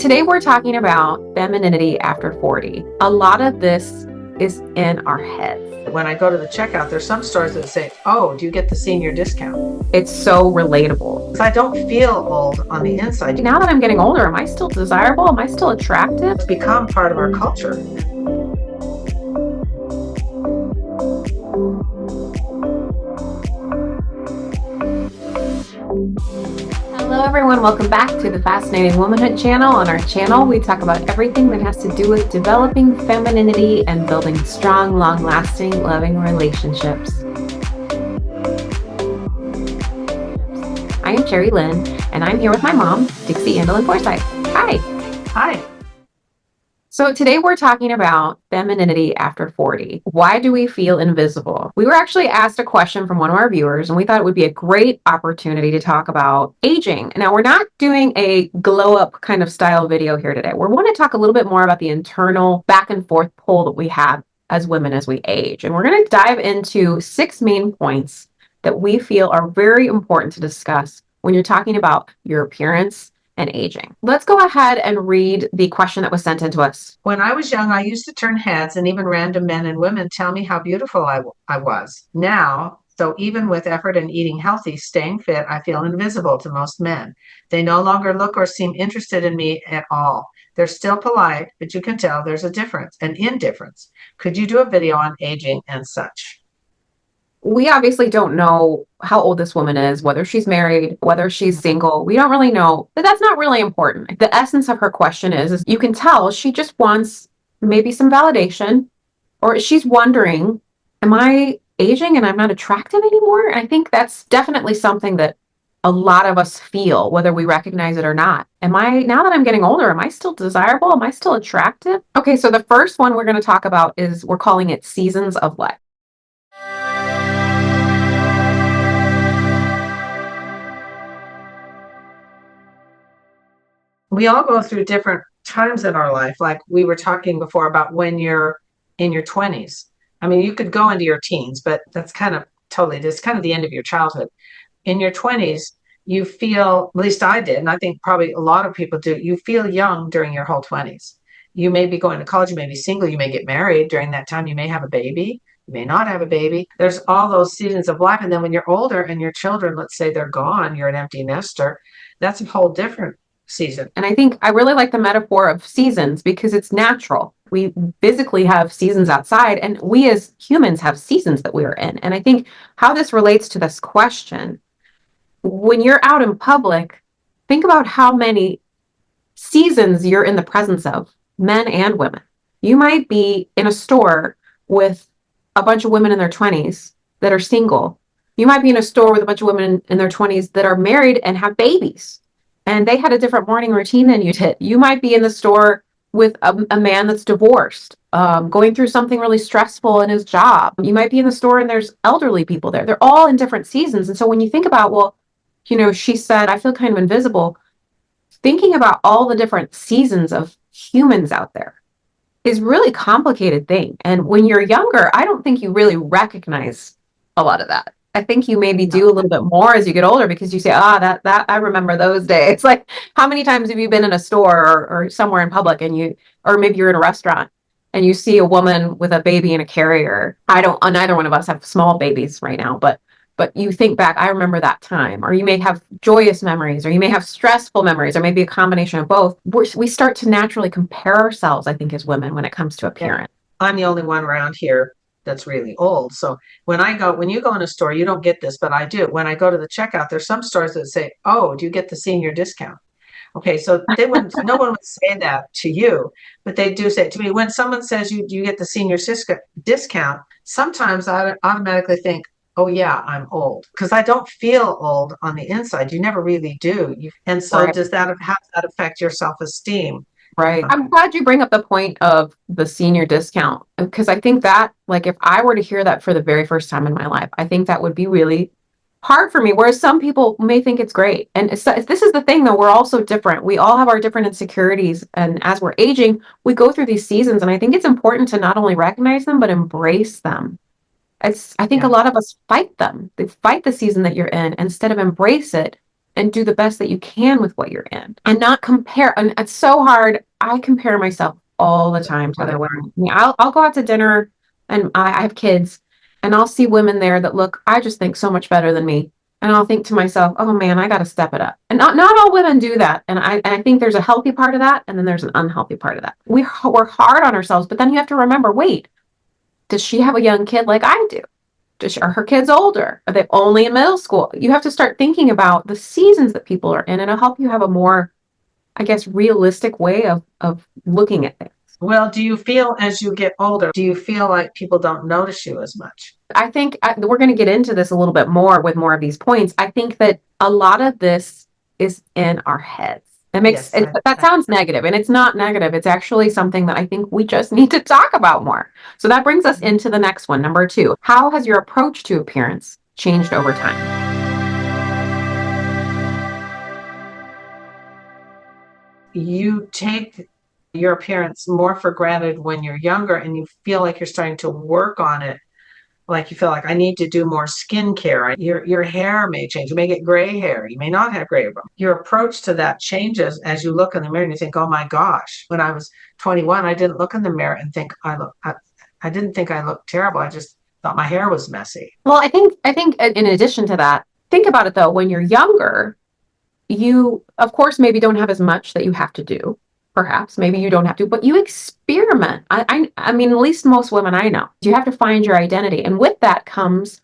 Today we're talking about femininity after 40. A lot of this is in our heads. When I go to the checkout, there's some stores that say, "Oh, do you get the senior discount?" It's so relatable. Because I don't feel old on the inside. Now that I'm getting older, am I still desirable? Am I still attractive? It's become part of our culture. Hello everyone, welcome back to the Fascinating Womanhood channel. On our channel, we talk about everything that has to do with developing femininity and building strong, long-lasting, loving relationships. I am Cherry Lynn, and I'm here with my mom, Dixie Andelin Forsyth. Hi. Hi. So today we're talking about femininity after 40. Why do we feel invisible? We were actually asked a question from one of our viewers, and we thought it would be a great opportunity to talk about aging. Now, we're not doing a glow up kind of style video here today. We want to talk a little bit more about the internal back and forth pull that we have as women as we age. And we're going to dive into 6 main points that we feel are very important to discuss when you're talking about your appearance and aging. Let's go ahead and read the question that was sent in to us. When I was young, I used to turn heads and even random men and women tell me how beautiful I was. Now, so even with effort and eating healthy, staying fit, I feel invisible to most men. They no longer look or seem interested in me at all. They're still polite, but you can tell there's a difference, an indifference. Could you do a video on aging and such? We obviously don't know how old this woman is, whether she's married, whether she's single. We don't really know, but that's not really important. The essence of her question is you can tell she just wants maybe some validation, or she's wondering, am I aging and I'm not attractive anymore? And I think that's definitely something that a lot of us feel, whether we recognize it or not. Now that I'm getting older, am I still desirable? Am I still attractive? Okay, so the first one we're going to talk about is we're calling it seasons of life. We all go through different times in our life. Like we were talking before about when you're in your 20s. I mean, you could go into your teens, but that's kind of that's kind of the end of your childhood. In your 20s, you feel, at least I did, and I think probably a lot of people do, you feel young during your whole 20s. You may be going to college, you may be single, you may get married during that time, you may have a baby, you may not have a baby. There's all those seasons of life. And then when you're older and your children, let's say they're gone, you're an empty nester, that's a whole different season. And I think I really like the metaphor of seasons because it's natural. We physically have seasons outside, and we as humans have seasons that we are in. And I think how this relates to this question, when you're out in public, think about how many seasons you're in the presence of, men and women. You might be in a store with a bunch of women in their 20s that are single. You might be in a store with a bunch of women in their 20s that are married and have babies, and they had a different morning routine than you did. You might be in the store with a man that's divorced, going through something really stressful in his job. You might be in the store and there's elderly people there. They're all in different seasons. And so when you think about, well, she said, I feel kind of invisible. Thinking about all the different seasons of humans out there is really complicated thing. And when you're younger, I don't think you really recognize a lot of that. I think you maybe do a little bit more as you get older because you say, that I remember those days. Like, how many times have you been in a store or somewhere in public or maybe you're in a restaurant and you see a woman with a baby in a carrier? Neither one of us have small babies right now, but you think back, I remember that time, or you may have joyous memories, or you may have stressful memories, or maybe a combination of both. We start to naturally compare ourselves, I think, as women when it comes to appearance. Yeah. I'm the only one around here that's really old. So when you go in a store, you don't get this, but I do. When I go to the checkout, there's some stores that say, "Oh, do you get the senior discount?" Okay, so no one would say that to you, but they do say it to me. When someone says you get the senior discount, sometimes I automatically think, oh yeah, I'm old, because I don't feel old on the inside. You never really do. And so Right. how does that affect your self-esteem? Right. I'm glad you bring up the point of the senior discount, because I think that, like, if I were to hear that for the very first time in my life, I think that would be really hard for me. Whereas some people may think it's great. And this is the thing, though, we're all so different. We all have our different insecurities. And as we're aging, we go through these seasons. And I think it's important to not only recognize them, but embrace them. I think a Yeah. lot of us fight them. They fight the season that you're in instead of embrace it and do the best that you can with what you're in and not compare. And it's so hard. I compare myself all the time to other women. I mean, I'll go out to dinner and I have kids and I'll see women there that look, I just think so much better than me. And I'll think to myself, oh man, I got to step it up. And not all women do that. And I think there's a healthy part of that. And then there's an unhealthy part of that. We're hard on ourselves, but then you have to remember, wait, does she have a young kid like I do? Are her kids older? Are they only in middle school? You have to start thinking about the seasons that people are in, and it'll help you have a more, I guess, realistic way of looking at things. Well, do you feel as you get older, do you feel like people don't notice you as much? I think we're going to get into this a little bit more with more of these points. I think that a lot of this is in our heads. That sounds negative, and it's not negative. It's actually something that I think we just need to talk about more. So that brings us into the next one, number 2. How has your approach to appearance changed over time? You take your appearance more for granted when you're younger and you feel like you're starting to work on it. Like you feel like I need to do more skincare. Your hair may change. You may get gray hair. You may not have gray hair. Your approach to that changes as you look in the mirror and you think, oh my gosh, when I was 21, I didn't look in the mirror and think I didn't think I looked terrible. I just thought my hair was messy. Well, I think in addition to that, think about it though, when you're younger, you of course maybe don't have as much that you have to do. Perhaps maybe you don't have to, but you experiment. I mean, at least most women I know, you have to find your identity, and with that comes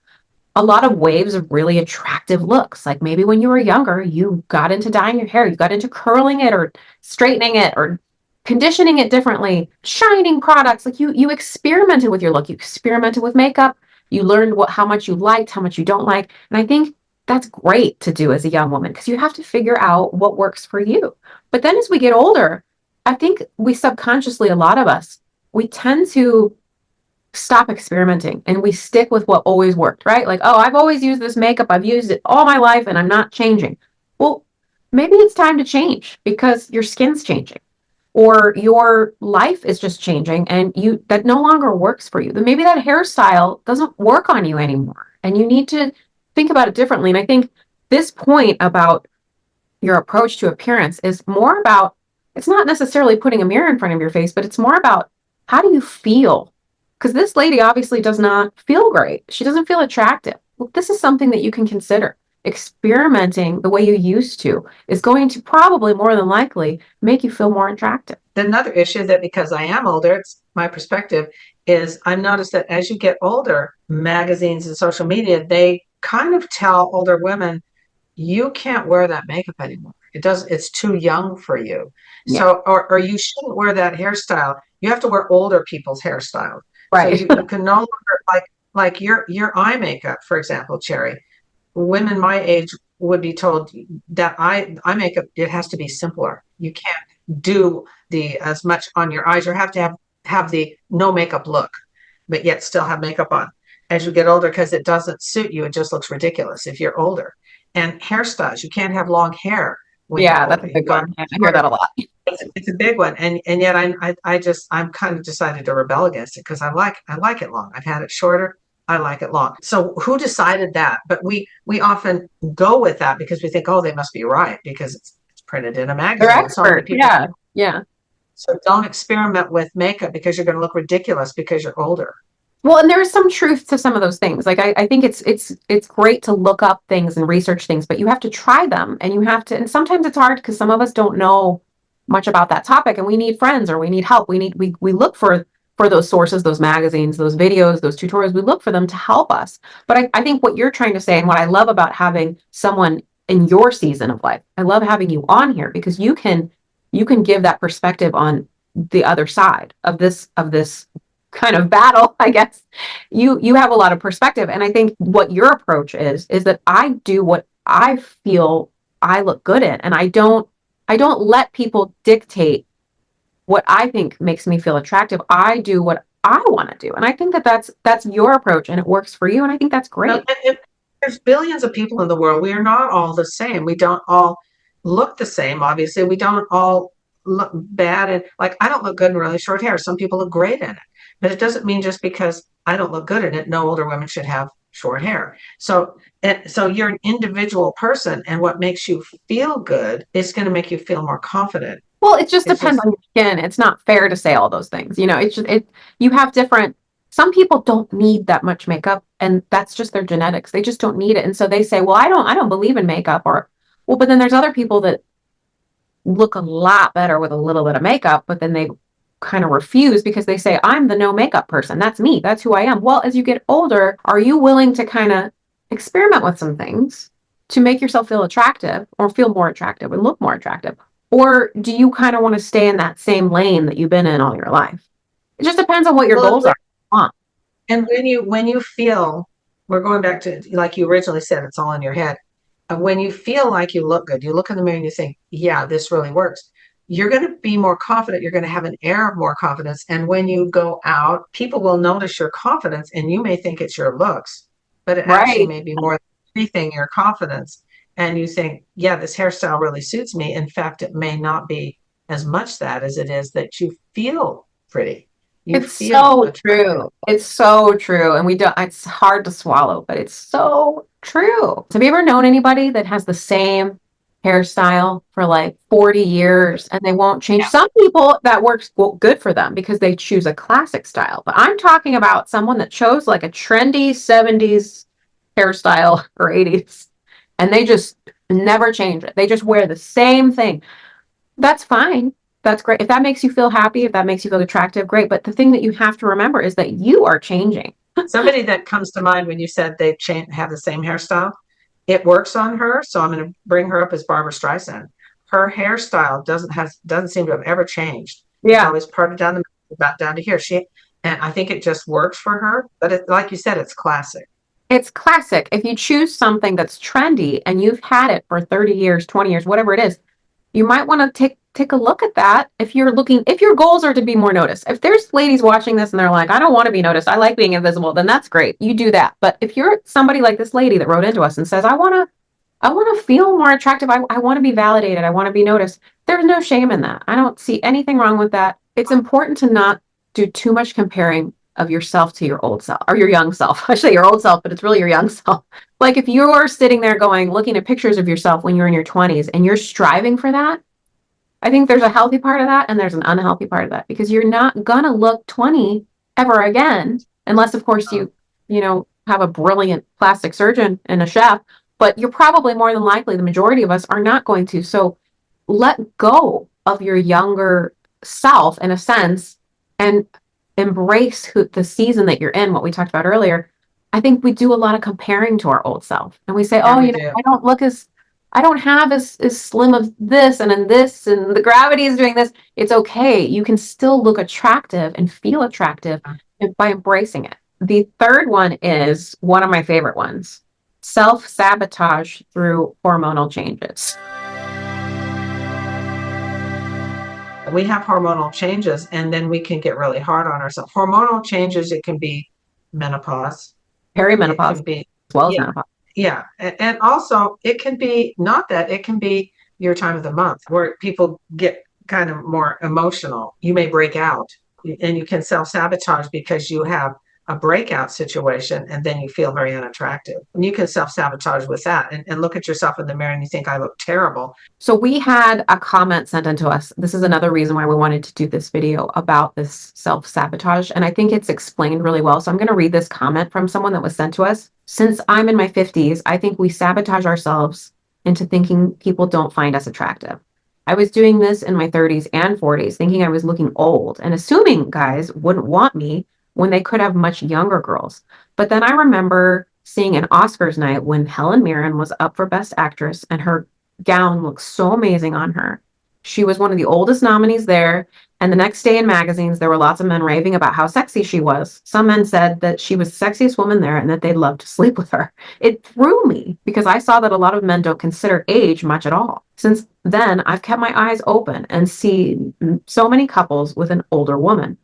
a lot of waves of really attractive looks. Like maybe when you were younger, you got into dyeing your hair, you got into curling it or straightening it or conditioning it differently, shining products. Like you experimented with your look, you experimented with makeup, you learned how much you liked, how much you don't like. And I think that's great to do as a young woman because you have to figure out what works for you. But then as we get older, I think we subconsciously, a lot of us, we tend to stop experimenting and we stick with what always worked, right? Like, oh, I've always used this makeup, I've used it all my life and I'm not changing. Well, maybe it's time to change because your skin's changing or your life is just changing and that no longer works for you. Then maybe that hairstyle doesn't work on you anymore and you need to think about it differently. And I think this point about your approach to appearance is more about, it's not necessarily putting a mirror in front of your face, but it's more about how do you feel? Because this lady obviously does not feel great. She doesn't feel attractive. Well, this is something that you can consider. Experimenting the way you used to is going to probably more than likely make you feel more attractive. Another issue that because I am older, it's my perspective, is I've noticed that as you get older, magazines and social media, they kind of tell older women, you can't wear that makeup anymore. It's too young for you. Yeah. So, or you shouldn't wear that hairstyle. You have to wear older people's hairstyles. Right. So you can no longer like your eye makeup, for example, Cherry. Women my age would be told that eye makeup, it has to be simpler. You can't do the as much on your eyes or have to have the no makeup look, but yet still have makeup on as you get older because it doesn't suit you. It just looks ridiculous if you're older. And hairstyles, you can't have long hair when you're older. That's a big one. I hear that a lot. It's a big one, and yet I'm kind of decided to rebel against it because I like it long. I've had it shorter. I like it long. So who decided that? But we often go with that because we think, oh, they must be right because it's printed in a magazine. They're expert. Yeah. So don't experiment with makeup because you're going to look ridiculous because you're older. Well, and there is some truth to some of those things. Like I think it's great to look up things and research things, but you have to try them and you have to, and sometimes it's hard because some of us don't know much about that topic and we need friends or we need help. We look for those sources, those magazines, those videos, those tutorials. We look for them to help us. But I think what you're trying to say and what I love about having someone in your season of life, I love having you on here because you can give that perspective on the other side of this kind of battle, I guess. You have a lot of perspective. And I think what your approach is that I do what I feel I look good in. And I don't let people dictate what I think makes me feel attractive. I do what I want to do. And I think that's your approach and it works for you. And I think that's great. There's billions of people in the world. We are not all the same. We don't all look the same. Obviously, we don't all look bad. And like, I don't look good in really short hair. Some people look great in it. But it doesn't mean just because I don't look good in it, no older women should have short hair. So you're an individual person, and what makes you feel good is going to make you feel more confident. Well, it just It's depends just on your skin. It's not fair to say all those things. It's just you have different some people don't need that much makeup and that's just their genetics. They just don't need it. And so they say, "Well, I don't believe in makeup," or well, but then there's other people that look a lot better with a little bit of makeup, but then they kind of refuse because they say, "I'm the no makeup person. That's me. That's who I am." Well, as you get older, are you willing to kind of experiment with some things to make yourself feel attractive or feel more attractive and look more attractive? Or do you kind of want to stay in that same lane that you've been in all your life? It just depends on what your well, goals are. and when you feel, we're going back to like you originally said, it's all in your head. When you feel like you look good, you look in the mirror and you think, yeah, this really works. You're going to be more confident. You're going to have an air of more confidence. And when you go out, people will notice your confidence and you may think it's your looks, but it actually Right. may be more than anything your confidence. And you think, yeah, this hairstyle really suits me. In fact, it may not be as much that as it is that you feel pretty. You It's feel so attractive. true. It's so true. And it's hard to swallow, but it's so true. Have you ever known anybody that has the same hairstyle for like 40 years and they won't change? Some people that works good for them because they choose a classic style. But I'm talking about someone that chose like a trendy 70s hairstyle or 80s and they just never change it. They just wear the same thing. That's fine. That's great. If that makes you feel happy, if that makes you feel attractive, great. But the thing that you have to remember is that you are changing. Somebody that comes to mind when you said they have the same hairstyle, it works on her. So I'm going to bring her up as Barbara Streisand. Her hairstyle doesn't seem to have ever changed. It's Yeah. always parted down the middle, about down to here. And I think it just works for her. But like you said, it's classic. It's classic. If you choose something that's trendy and you've had it for 30 years, 20 years, whatever it is, you might want to take a look at that if your goals are to be more noticed. If there's ladies watching this and they're like, "I don't want to be noticed. I like being invisible," then that's great. You do that. But if you're somebody like this lady that wrote into us and says, I want to feel more attractive. I want to be validated. I want to be noticed. There's no shame in that. I don't see anything wrong with that. It's important to not do too much comparing of yourself to your old self or your young self. I say your old self, but it's really your young self. Like if you're sitting there looking at pictures of yourself when you're in your 20s and you're striving for that, I think there's a healthy part of that and there's an unhealthy part of that because you're not gonna look 20 ever again, unless of course you have a brilliant plastic surgeon and a chef, but you're probably more than likely the majority of us are not going to. So let go of your younger self in a sense and embrace the season that you're in, what we talked about earlier. I think we do a lot of comparing to our old self and we say, Yeah, "Oh, we do. I don't have as slim of this and this and the gravity is doing this." It's okay. You can still look attractive and feel attractive by embracing it. The third one is one of my favorite ones: self-sabotage through hormonal changes. We have hormonal changes, and then we can get really hard on ourselves. Hormonal changes, it can be menopause. It Perimenopause can as be, well as yeah, menopause. yeah. And also, it can be not that, it can be your time of the month where people get kind of more emotional. You may break out and you can self sabotage because you have a breakout situation and then you feel very unattractive. And you can self sabotage with that and look at yourself in the mirror and you think, I look terrible. So we had a comment sent into us. This is another reason why we wanted to do this video about this self-sabotage. And I think it's explained really well. So I'm going to read this comment from someone that was sent to us. "Since I'm in my 50s, I think we sabotage ourselves into thinking people don't find us attractive. I was doing this in my 30s and 40s, thinking I was looking old and assuming guys wouldn't want me when they could have much younger girls. But then I remember seeing an Oscars night when Helen Mirren was up for Best Actress and her gown looked so amazing on her. She was one of the oldest nominees there. And the next day in magazines, there were lots of men raving about how sexy she was. Some men said that she was the sexiest woman there and that they'd love to sleep with her. It threw me because I saw that a lot of men don't consider age much at all. Since then, I've kept my eyes open and see so many couples with an older woman."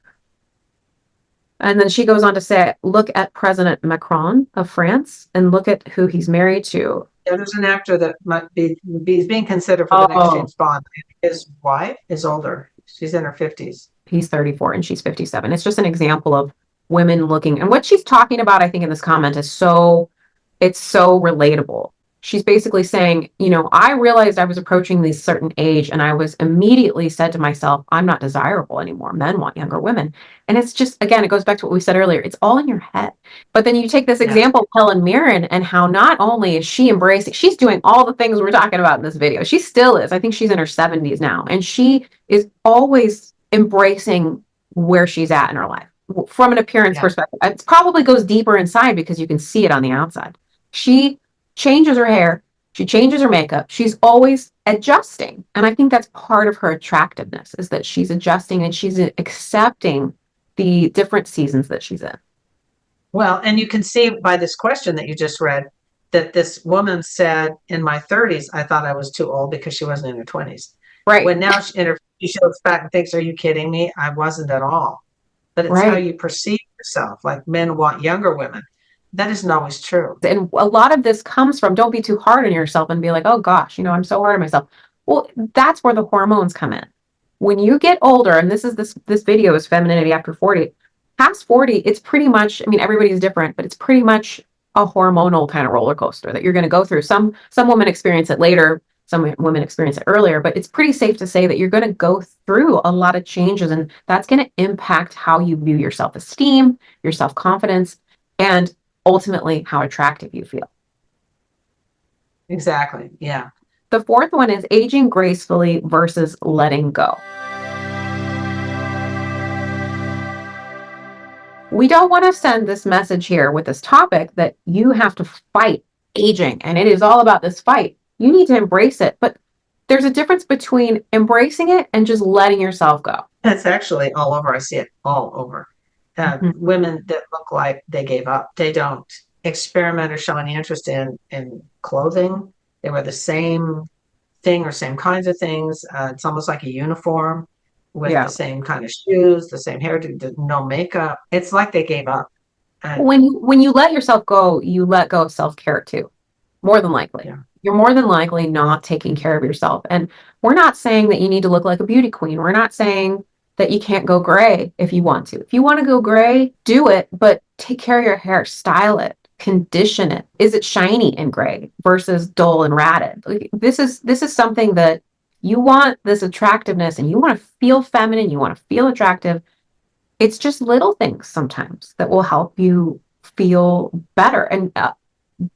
And then she goes on to say, "Look at President Macron of France and look at who he's married to." Yeah, there's an actor that might be being considered for the next Oh, James Bond. His wife is older. She's in her 50s. he's 34 and she's 57. It's just an example of women looking, and what she's talking about, I think, in this comment is so, it's so relatable. She's basically saying, I realized I was approaching this certain age and I was immediately said to myself, I'm not desirable anymore. Men want younger women. And it's just, again, it goes back to what we said earlier. It's all in your head. But then you take this Yeah. example of Helen Mirren and how not only is she embracing, she's doing all the things we're talking about in this video. She still is. I think she's in her 70s now. And she is always embracing where she's at in her life from an appearance Yeah. perspective. It probably goes deeper inside because you can see it on the outside. She changes her hair, she changes her makeup. She's always adjusting. And I think that's part of her attractiveness is that she's adjusting and she's accepting the different seasons that she's in. Well, and you can see by this question that you just read that this woman said, in my 30s, I thought I was too old because she wasn't in her 20s. Right, When now she looks back and thinks, are you kidding me? I wasn't at all. But it's how right. you perceive yourself. Like men want younger women. That isn't always true. And a lot of this comes from don't be too hard on yourself and be like, oh gosh, I'm so hard on myself. Well, that's where the hormones come in. When you get older, and this video is Femininity After 40, past 40, it's pretty much, I mean, everybody's different, but it's pretty much a hormonal kind of roller coaster that you're going to go through. Some women experience it later, some women experience it earlier, but it's pretty safe to say that you're going to go through a lot of changes, and that's going to impact how you view your self-esteem, your self-confidence, and ultimately how attractive you feel. Exactly. Yeah. The fourth one is aging gracefully versus letting go. We don't want to send this message here with this topic that you have to fight aging and it is all about this fight. You need to embrace it, but there's a difference between embracing it and just letting yourself go. That's actually all over. I see it all over. Mhm. Women that look like they gave up. They don't experiment or show any interest in clothing. They wear the same thing or same kinds of things. It's almost like a uniform with the Yeah. same kind of shoes, the same hairdo, no makeup. It's like they gave up. And When you let yourself go, you let go of self-care too. More than likely. yeah, You're more than likely not taking care of yourself. And we're not saying that you need to look like a beauty queen. We're not saying that you can't go gray if you want to. If you want to go gray, do it, but take care of your hair, style it, condition it. Is it shiny and gray versus dull and ratted? Like, this is something that you want this attractiveness and you want to feel feminine, you want to feel attractive. It's just little things sometimes that will help you feel better. And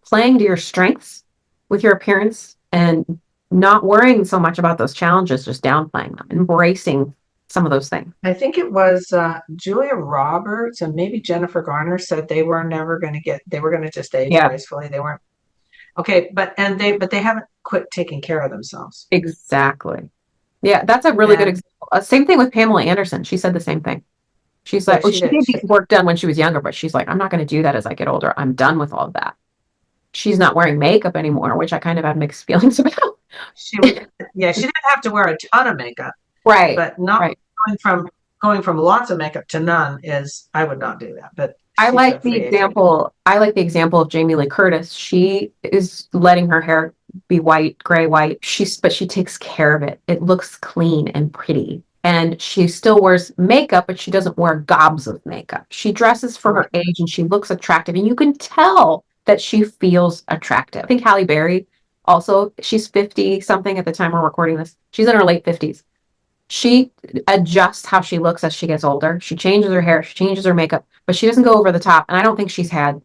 playing to your strengths with your appearance and not worrying so much about those challenges, just downplaying them, embracing some of those things. I think it was Julia Roberts and maybe Jennifer Garner said they were never going to get. They were going to just age Yeah, gracefully. They weren't okay, but they haven't quit taking care of themselves. exactly. Yeah, that's a really good And example. Same thing with Pamela Anderson. She said the same thing. She's yeah, like, oh, she she did. did get work done when she was younger, but she's like, I'm not going to do that as I get older. I'm done with all of that. She's not wearing makeup anymore, which I kind of have mixed feelings about. She was, yeah, she didn't have to wear a ton of makeup, Right, but not right. going from lots of makeup to none is I would not do that. But she's a free agent. I like the example of Jamie Lee Curtis. She is letting her hair be white, gray, white. But she takes care of it. It looks clean and pretty. And she still wears makeup, but she doesn't wear gobs of makeup. She dresses for her Correct. age and she looks attractive. And you can tell that she feels attractive. I think Halle Berry also, she's 50 something at the time we're recording this. She's in her late 50s. She adjusts how she looks as she gets older. She changes her hair, she changes her makeup, but she doesn't go over the top. And I don't think she's had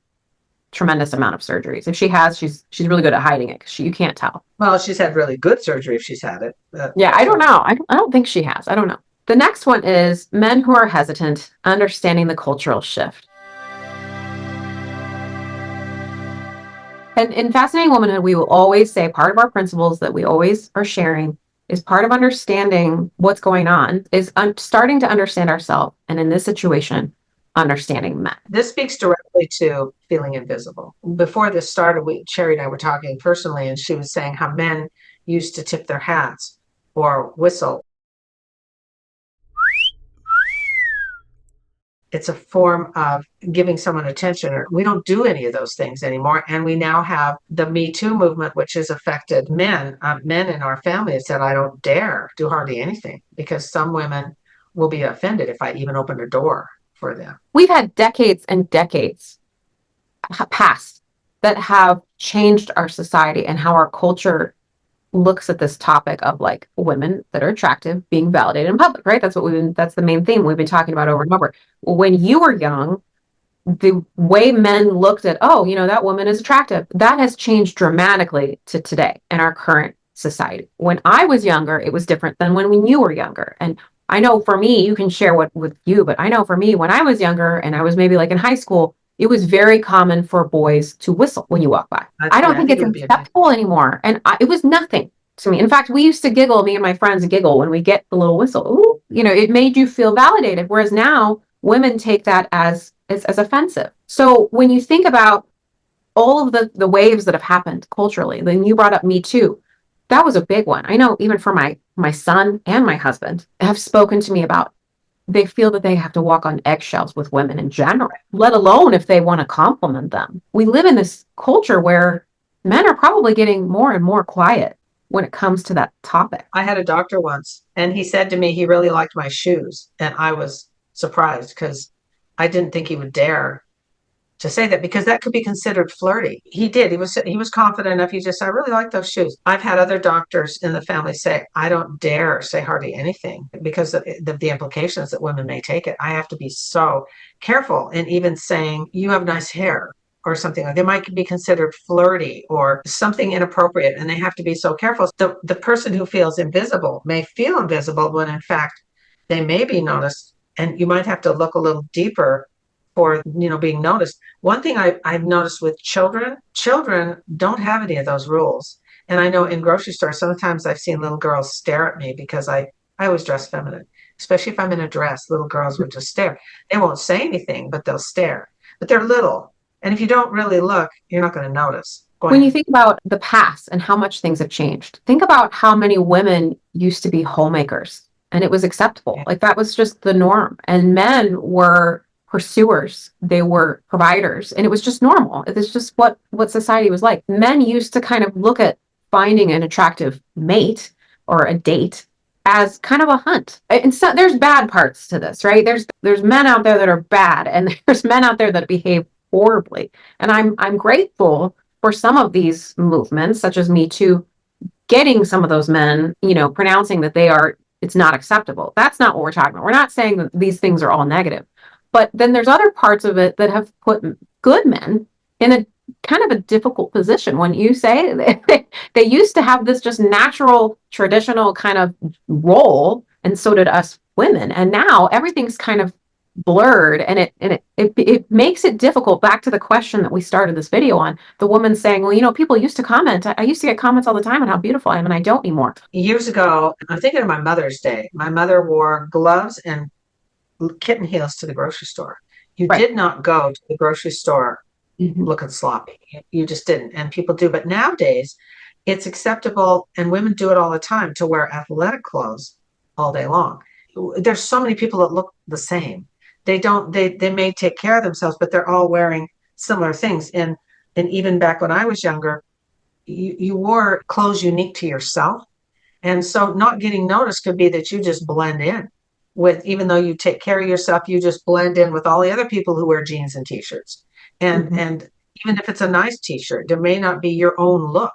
tremendous amount of surgeries. If she has, she's really good at hiding it because you can't tell. Well, she's had really good surgery if she's had it. Yeah, I That's don't right. know. I don't think she has. I don't know. The next one is men who are hesitant, understanding the cultural shift. And in Fascinating Womanhood, we will always say part of our principles that we always are sharing is part of understanding what's going on is starting to understand ourselves. And in this situation, understanding men. This speaks directly to feeling invisible. Before this started, Sherry and I were talking personally, and she was saying how men used to tip their hats or whistle. It's a form of giving someone attention. We don't do any of those things anymore. And we now have the Me Too movement, which has affected men. Men in our family have said, I don't dare do hardly anything because some women will be offended if I even open a door for them. We've had decades and decades past that have changed our society and how our culture looks at this topic of like women that are attractive being validated in public, right? That's the main theme we've been talking about over and over. When you were young, the way men looked at, oh, that woman is attractive, that has changed dramatically to today in our current society. When I was younger, it was different than when you were younger. And I know for me, you can share what with you, but I know for me, when I was younger and I was maybe like in high school, it was very common for boys to whistle when you walk by. I don't Yeah, I think think it's it would be a nice. acceptable anymore. And it was nothing to me. In fact, we used to giggle, me and my friends giggle when we get the little whistle. Ooh, it made you feel validated. Whereas now women take that as offensive. So when you think about all of the waves that have happened culturally, then you brought up Me Too. That was a big one. I know even for my son and my husband have spoken to me about they feel that they have to walk on eggshells with women in general, let alone if they want to compliment them. We live in this culture where men are probably getting more and more quiet when it comes to that topic. I had a doctor once, and he said to me he really liked my shoes, and I was surprised because I didn't think he would dare to say that because that could be considered flirty. He did. He was confident enough. He just said, I really like those shoes. I've had other doctors in the family say, I don't dare say hardly anything because of the implications that women may take it. I have to be so careful. And even saying, you have nice hair or something like they might be considered flirty or something inappropriate. And they have to be so careful. The person who feels invisible may feel invisible when in fact they may be noticed. And you might have to look a little deeper for being noticed. One thing I've noticed with children don't have any of those rules. And I know in grocery stores, sometimes I've seen little girls stare at me because I always dress feminine, especially if I'm in a dress. Little girls would just stare. They won't say anything, but they'll stare. But they're little. And if you don't really look, you're not going to notice. Go When you ahead. think about the past and how much things have changed, think about how many women used to be homemakers and it was acceptable. Yeah. Like that was just the norm. And men were pursuers, they were providers, and it was just normal. It was just what society was like. Men used to kind of look at finding an attractive mate or a date as kind of a hunt. And so there's bad parts to this, right? There's men out there that are bad and there's men out there that behave horribly. And I'm grateful for some of these movements, such as Me Too, getting some of those men, pronouncing that it's not acceptable. That's not what we're talking about. We're not saying that these things are all negative. But then there's other parts of it that have put good men in a kind of a difficult position. When you say they used to have this just natural, traditional kind of role, and so did us women. And now everything's kind of blurred and it makes it difficult. Back to the question that we started this video on, the woman saying, well, people used to comment. I used to get comments all the time on how beautiful I am and I don't anymore. Years ago, I'm thinking of my Mother's Day. My mother wore gloves and kitten heels to the grocery store. You Right. did not go to the grocery store Mm-hmm. looking sloppy. You just didn't. And people do. But nowadays, it's acceptable, and women do it all the time to wear athletic clothes all day long. There's so many people that look the same. They don't, they may take care of themselves, but they're all wearing similar things. And even back when I was younger, you wore clothes unique to yourself. And so not getting noticed could be that you just blend in with, even though you take care of yourself, you just blend in with all the other people who wear jeans and t-shirts. Mm-hmm. And even if it's a nice t-shirt, there may not be your own look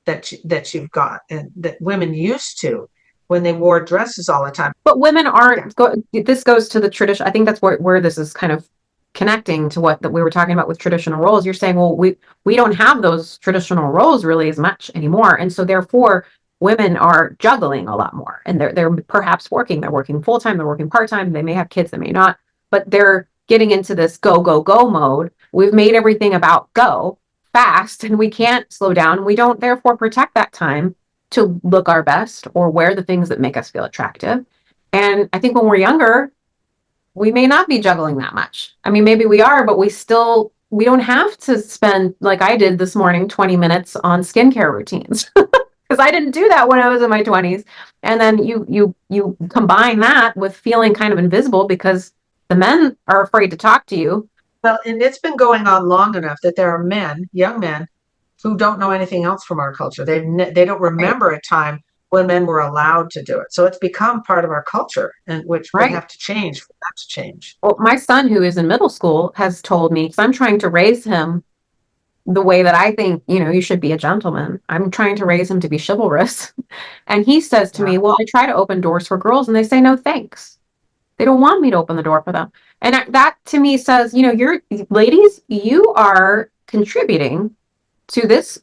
that you've got and that women used to when they wore dresses all the time. But women aren't this goes to the tradition. I think that's where this is kind of connecting to what that we were talking about with traditional roles. You're saying, well, we don't have those traditional roles really as much anymore. And so therefore women are juggling a lot more. And they're perhaps they're working full-time, they're working part-time, they may have kids, they may not, but they're getting into this go, go, go mode. We've made everything about go fast and we can't slow down. We don't therefore protect that time to look our best or wear the things that make us feel attractive. And I think when we're younger, we may not be juggling that much. I mean, maybe we are, but we don't have to spend, like I did this morning, 20 minutes on skincare routines. Because I didn't do that when I was in my 20s. And then you combine that with feeling kind of invisible because the men are afraid to talk to you. Well, and it's been going on long enough that there are men, young men, who don't know anything else from our culture. They don't remember a time when men were allowed to do it. So it's become part of our culture, and which would Right. have to change for that to change. Well, my son, who is in middle school, has told me, because I'm trying to raise him the way that I think, you should be a gentleman. I'm trying to raise him to be chivalrous. And he says to Yeah. me, well, I try to open doors for girls and they say no thanks. They don't want me to open the door for them. And that to me says, you're ladies, you are contributing to this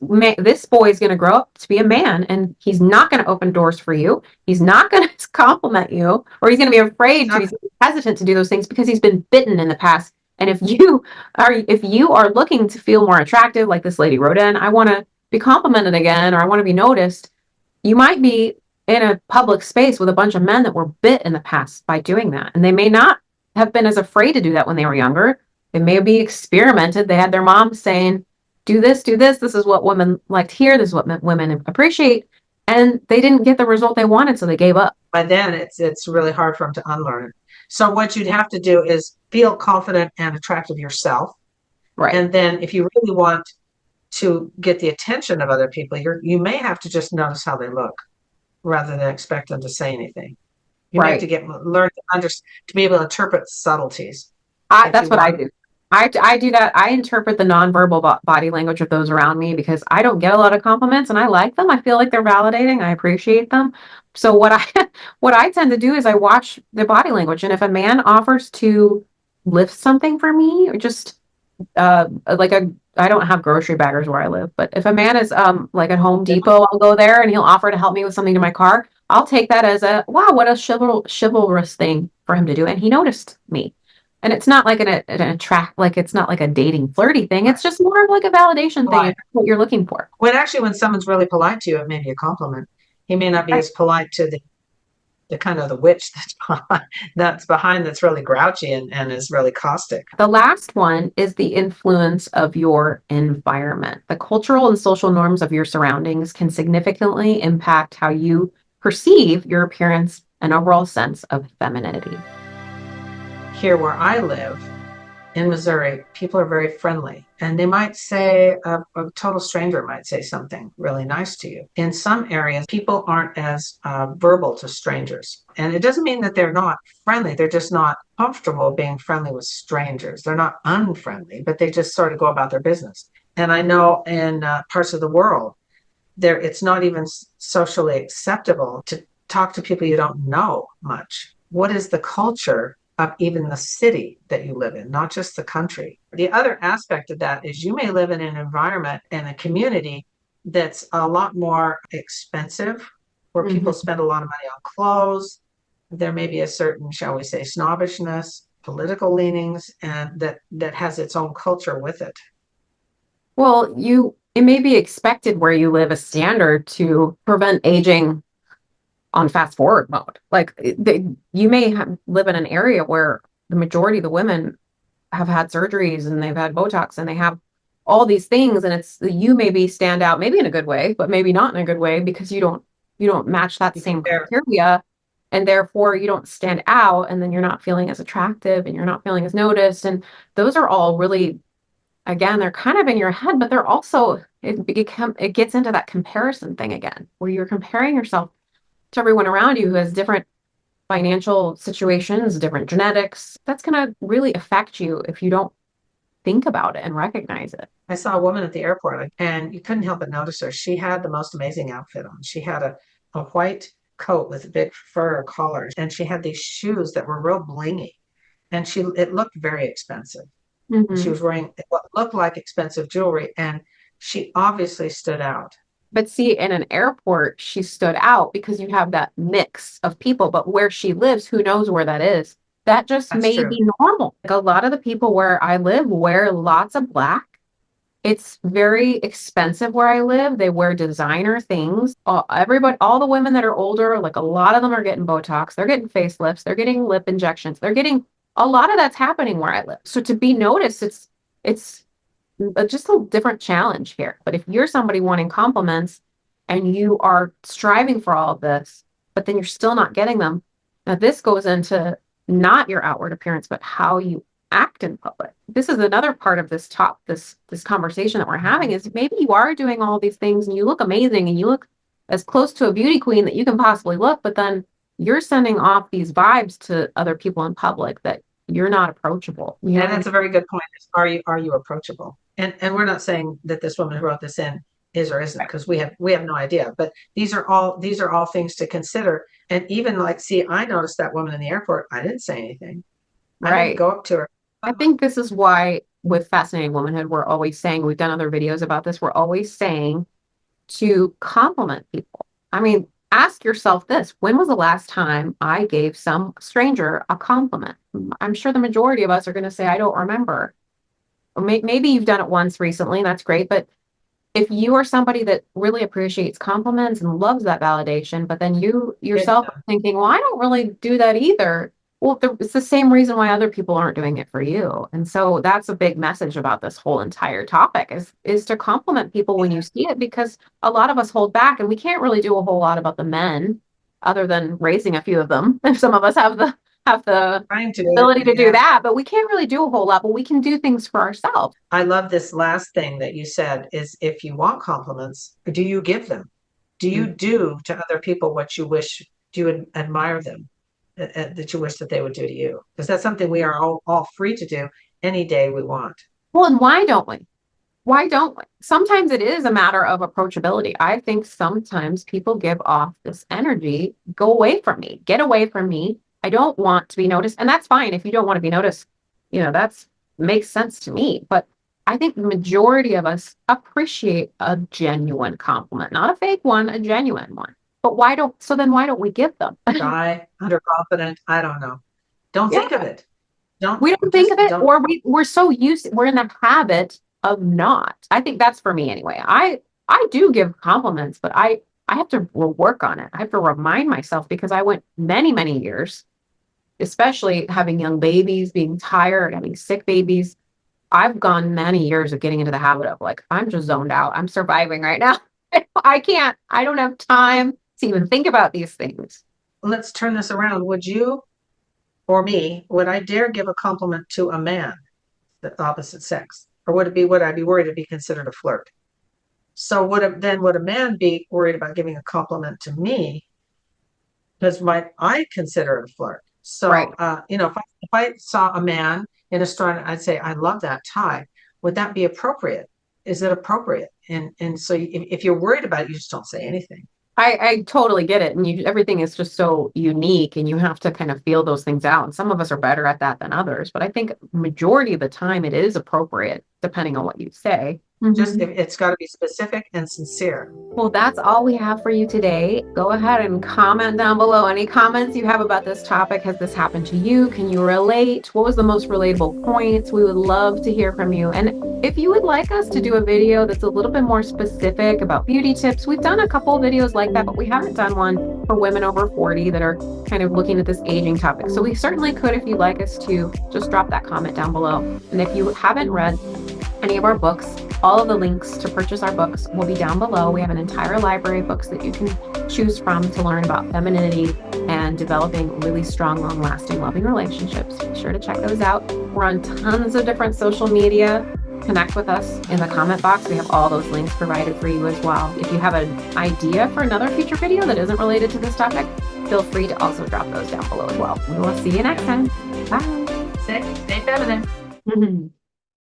boy is going to grow up to be a man, and he's not going to open doors for you. He's not going to compliment you, or he's going to be afraid to. He's Exactly. hesitant to do those things because he's been bitten in the past. And if you are looking to feel more attractive, like this lady wrote in, I want to be complimented again, or I want to be noticed. You might be in a public space with a bunch of men that were bit in the past by doing that, and they may not have been as afraid to do that when they were younger. They may be experimented. They had their mom saying, do this, do this. This is what women like to hear. This is what women appreciate. And they didn't get the result they wanted, so they gave up. By then, it's really hard for them to unlearn it. So what you'd have to do is feel confident and attractive yourself, Right. and then if you really want to get the attention of other people, you may have to just notice how they look rather than expect them to say anything. You may have to Right. learn to be able to interpret subtleties if That's you what I want. do. I do that. I interpret the nonverbal body language of those around me because I don't get a lot of compliments and I like them. I feel like they're validating. I appreciate them. So what I what I tend to do is I watch the body language, and if a man offers to lift something for me or just like a I don't have grocery baggers where I live, but if a man is like at Home Depot, I'll go there and he'll offer to help me with something to my car. I'll take that as a wow, what a chivalrous thing for him to do, and he noticed me. And it's not like an attract, like it's not like a dating flirty thing. It's just more of like a validation thing, Polite. and that's what you're looking for. When someone's really polite to you, it may be a compliment. He may not be Right. as polite to the kind of the witch that's behind that's really grouchy and is really caustic. The last one is the influence of your environment. The cultural and social norms of your surroundings can significantly impact how you perceive your appearance and overall sense of femininity. Here where I live in Missouri, people are very friendly, and they might say a total stranger might say something really nice to you. In some areas, people aren't as verbal to strangers, and it doesn't mean that they're not friendly. They're just not comfortable being friendly with strangers. They're not unfriendly, but they just sort of go about their business. And I know in parts of the world, there it's not even socially acceptable to talk to people you don't know much. What is the culture of even the city that you live in, not just the country? The other aspect of that is you may live in an environment and a community that's a lot more expensive, where people Mhm. spend a lot of money on clothes. There may be a certain, shall we say, snobbishness, political leanings, and that has its own culture with it. Well, it may be expected where you live a standard to prevent aging on fast forward mode. Like you may live in an area where the majority of the women have had surgeries and they've had Botox and they have all these things, and it's you maybe stand out, maybe in a good way, but maybe not in a good way because you don't match that You same compare. criteria, and therefore you don't stand out, and then you're not feeling as attractive and you're not feeling as noticed. And those are all really, again, they're kind of in your head, but they're also it gets into that comparison thing again, where you're comparing yourself to everyone around you who has different financial situations, different genetics. That's going to really affect you if you don't think about it and recognize it. I saw a woman at the airport and you couldn't help but notice her. She had the most amazing outfit on. She had a white coat with a big fur collar, and she had these shoes that were real blingy. And it looked very expensive. And she Hmm. was wearing what looked like expensive jewelry, and she obviously stood out. But see, in an airport, she stood out because you have that mix of people. But where she lives, who knows where that is? That just That's may true. be normal. Like a lot of the people where I live wear lots of black. It's very expensive where I live. They wear designer things. All the women that are older, like a lot of them are getting Botox. They're getting facelifts. They're getting lip injections. They're getting a lot of that's happening where I live. So to be noticed, it's just a different challenge here. But if you're somebody wanting compliments and you are striving for all of this, but then you're still not getting them, now this goes into not your outward appearance, but how you act in public. This is another part of this conversation that we're having is maybe you are doing all these things and you look amazing and you look as close to a beauty queen that you can possibly look, but then you're sending off these vibes to other people in public that you're not approachable. You know And that's a very good point. Are you approachable? And we're not saying that this woman who wrote this in is or isn't, right. because we have no idea. But these are all things to consider. And even like, see, I noticed that woman in the airport. I didn't say anything. I didn't Right. go up to her. I think this is why with Fascinating Womanhood, we're always saying, we've done other videos about this, we're always saying to compliment people. I mean, ask yourself this, when was the last time I gave some stranger a compliment? I'm sure the majority of us are going to say, I don't remember. Or maybe you've done it once recently, and that's great. But if you are somebody that really appreciates compliments and loves that validation, but then you Good. yourself are thinking, well, I don't really do that either. Well, it's the same reason why other people aren't doing it for you. And so that's a big message about this whole entire topic is to compliment people when you see it, because a lot of us hold back and we can't really do a whole lot about the men other than raising a few of them. And some of us have the Trying to do it. ability to do Yeah. that, but we can't really do a whole lot, but we can do things for ourselves. I love this last thing that you said is, if you want compliments, do you give them? Do you do to other people what you wish, do you admire them, that you wish that they would do to you? Because that's something we are all free to do any day we want. Well, and why don't we? Why don't we? Sometimes it is a matter of approachability. I think sometimes people give off this energy, go away from me, get away from me. I don't want to be noticed. And that's fine if you don't want to be noticed. That's makes sense to me. But I think the majority of us appreciate a genuine compliment, not a fake one, a genuine one. But why don't we give them? Shy, underconfident, I don't know. Don't Yeah. think of it. We don't think of it, Don't. or we're in the habit of not. I think that's for me anyway. I do give compliments, but I have to work on it. I have to remind myself, because I went many, many years, especially having young babies, being tired, having sick babies. I've gone many years of getting into the habit of, like, I'm just zoned out. I'm surviving right now. I don't have time to even think about these things. Let's turn this around. Would you or me, would I dare give a compliment to a man, the opposite sex? Or would I be worried it'd be considered a flirt? So would a man be worried about giving a compliment to me, because might I consider it a flirt? Right. So if I saw a man in a store and I'd say, I love that tie, would that be appropriate? Is it appropriate? And so if you're worried about it, you just don't say anything. I totally get it. And everything is just so unique, and you have to kind of feel those things out. And some of us are better at that than others. But I think majority of the time it is appropriate, depending on what you say. Just it's got to be specific and sincere. Well, that's all we have for you today. Go ahead and comment down below any comments you have about this topic. Has this happened to you? Can you relate? What was the most relatable points? We would love to hear from you. And if you would like us to do a video that's a little bit more specific about beauty tips, we've done a couple of videos like that, but we haven't done one for women over 40 that are kind of looking at this aging topic. So we certainly could, if you'd like us to, just drop that comment down below. And if you haven't read any of our books, all of the links to purchase our books will be down below. We have an entire library of books that you can choose from to learn about femininity and developing really strong, long-lasting, loving relationships. Be sure to check those out. We're on tons of different social media. Connect with us in the comment box. We have all those links provided for you as well. If you have an idea for another future video that isn't related to this topic, feel free to also drop those down below as well. We will see you next time. Bye. Stay feminine.